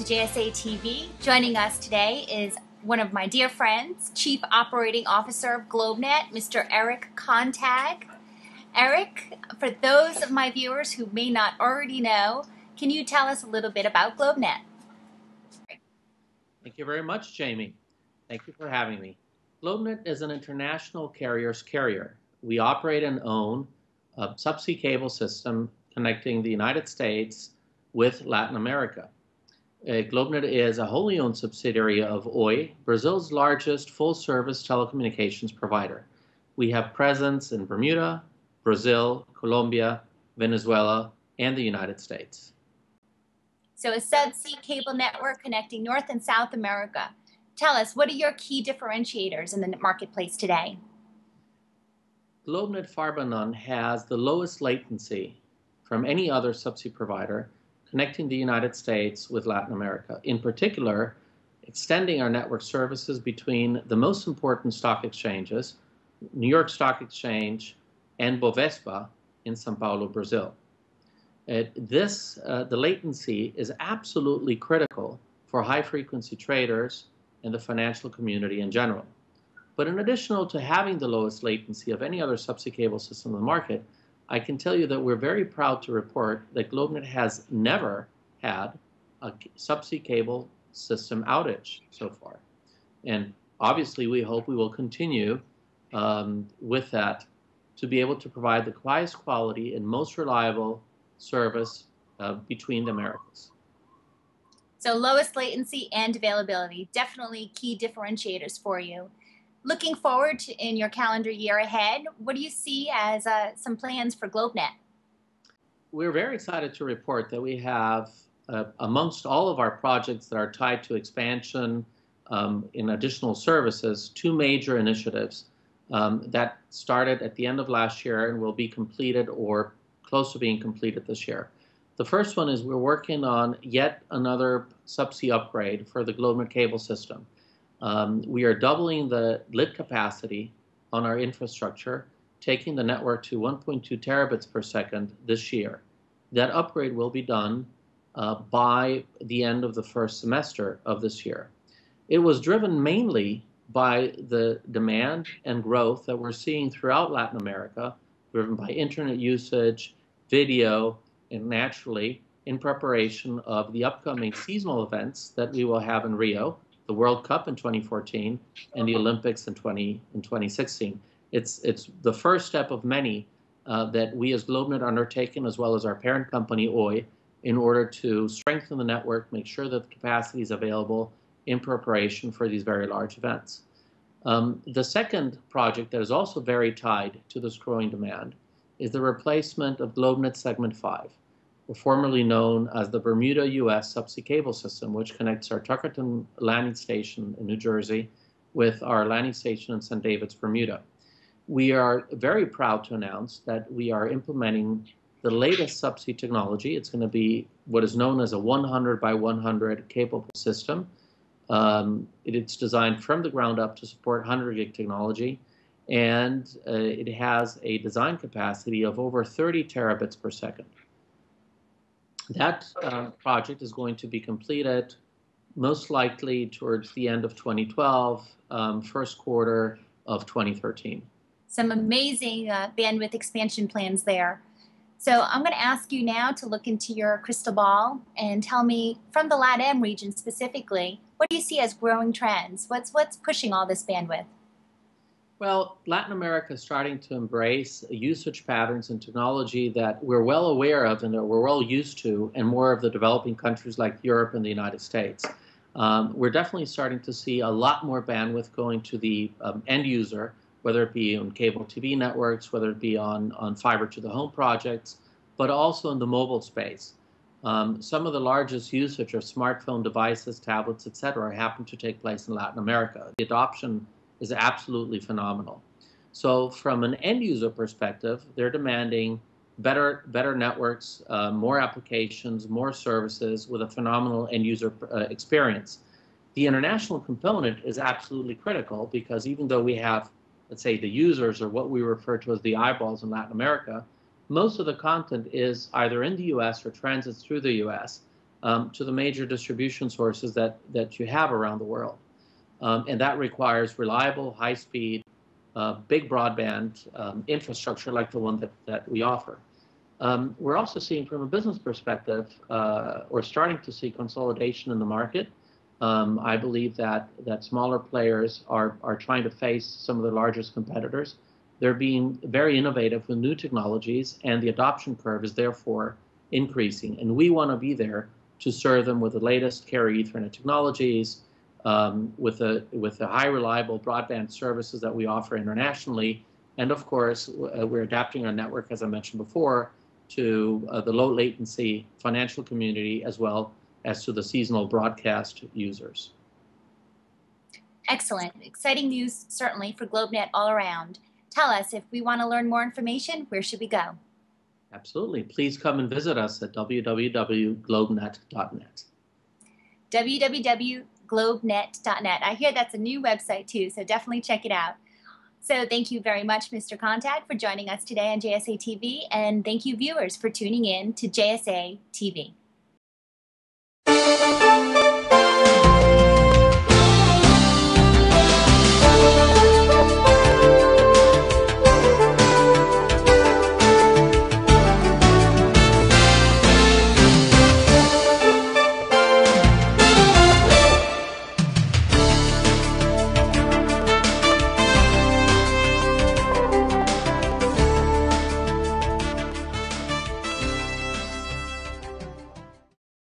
JSA TV. Joining us today is one of my dear friends, Chief Operating Officer of GlobeNet, Mr. Erick Contag. Erick, for those of my viewers who may not already know, can you tell us a little bit about GlobeNet? Thank you very much, Jaymie. Thank you for having me. GlobeNet is an international carrier's carrier. We operate and own a subsea cable system connecting the United States with Latin America. GlobeNet is a wholly owned subsidiary of Oi, Brazil's largest full-service telecommunications provider. We have presence in Bermuda, Brazil, Colombia, Venezuela, and the United States. So a subsea cable network connecting North and South America. Tell us, what are your key differentiators in the marketplace today? GlobeNet Farbanon has the lowest latency from any other subsea provider connecting the United States with Latin America. In particular, extending our network services between the most important stock exchanges, New York Stock Exchange and Bovespa in São Paulo, Brazil. The latency is absolutely critical for high-frequency traders and the financial community in general. But in addition to having the lowest latency of any other subsea cable system in the market, I can tell you that we're very proud to report that GlobeNet has never had a subsea cable system outage so far. And obviously, we hope we will continue with that to be able to provide the highest quality and most reliable service between the Americas. So lowest latency and availability, definitely key differentiators for you. Looking forward to in your calendar year ahead, what do you see as some plans for GlobeNet? We're very excited to report that we have, amongst all of our projects that are tied to expansion in additional services, two major initiatives that started at the end of last year and will be completed or close to being completed this year. The first one is we're working on yet another subsea upgrade for the GlobeNet cable system. We are doubling the lit capacity on our infrastructure, taking the network to 1.2 terabits per second this year. That upgrade will be done by the end of the first semester of this year. It was driven mainly by the demand and growth that we're seeing throughout Latin America, driven by internet usage, video, and naturally in preparation of the upcoming seasonal events that we will have in Rio, the World Cup in 2014, and the Olympics in 2016. It's the first step of many that we as GlobeNet undertaken, as well as our parent company, Oi, in order to strengthen the network, make sure that the capacity is available in preparation for these very large events. The second project that is also very tied to this growing demand is the replacement of GlobeNet Segment 5, formerly known as the Bermuda U.S. subsea cable system, which connects our Tuckerton landing station in New Jersey with our landing station in St. David's, Bermuda. We are very proud to announce that we are implementing the latest subsea technology. It's going to be what is known as a 100 by 100 capable system. It's designed from the ground up to support 100 gig technology, and it has a design capacity of over 30 terabits per second. That project is going to be completed most likely towards the end of 2012, first quarter of 2013. Some amazing bandwidth expansion plans there. So I'm going to ask you now to look into your crystal ball and tell me, from the LATAM region specifically, what do you see as growing trends? What's pushing all this bandwidth? Well, Latin America is starting to embrace usage patterns and technology that we're well aware of and that we're well used to in more of the developing countries like Europe and the United States. We're definitely starting to see a lot more bandwidth going to the end user, whether it be on cable TV networks, whether it be on fiber to the home projects, but also in the mobile space. Some of the largest usage of smartphone devices, tablets, etc., happen to take place in Latin America. The adoption is absolutely phenomenal. So from an end user perspective, they're demanding better networks, more applications, more services with a phenomenal end user experience. The international component is absolutely critical because even though we have, let's say, the users or what we refer to as the eyeballs in Latin America, most of the content is either in the US or transits through the US. to the major distribution sources that you have around the world. And that requires reliable, high-speed, big broadband infrastructure like the one that we offer. We're also seeing, from a business perspective, we're starting to see consolidation in the market. I believe that smaller players are trying to face some of the largest competitors. They're being very innovative with new technologies, and the adoption curve is therefore increasing. And we want to be there to serve them with the latest carrier Ethernet technologies, with the high reliable broadband services that we offer internationally. And of course, we're adapting our network, as I mentioned before, to the low latency financial community as well as to the seasonal broadcast users. Excellent. Exciting news, certainly, for GlobeNet all around. Tell us, if we want to learn more information, where should we go? Absolutely. Please come and visit us at www.globenet.net. www.globenet.net. I hear that's a new website too, so definitely check it out. So thank you very much, Mr. Contag, for joining us today on JSA TV, and thank you, viewers, for tuning in to JSA TV.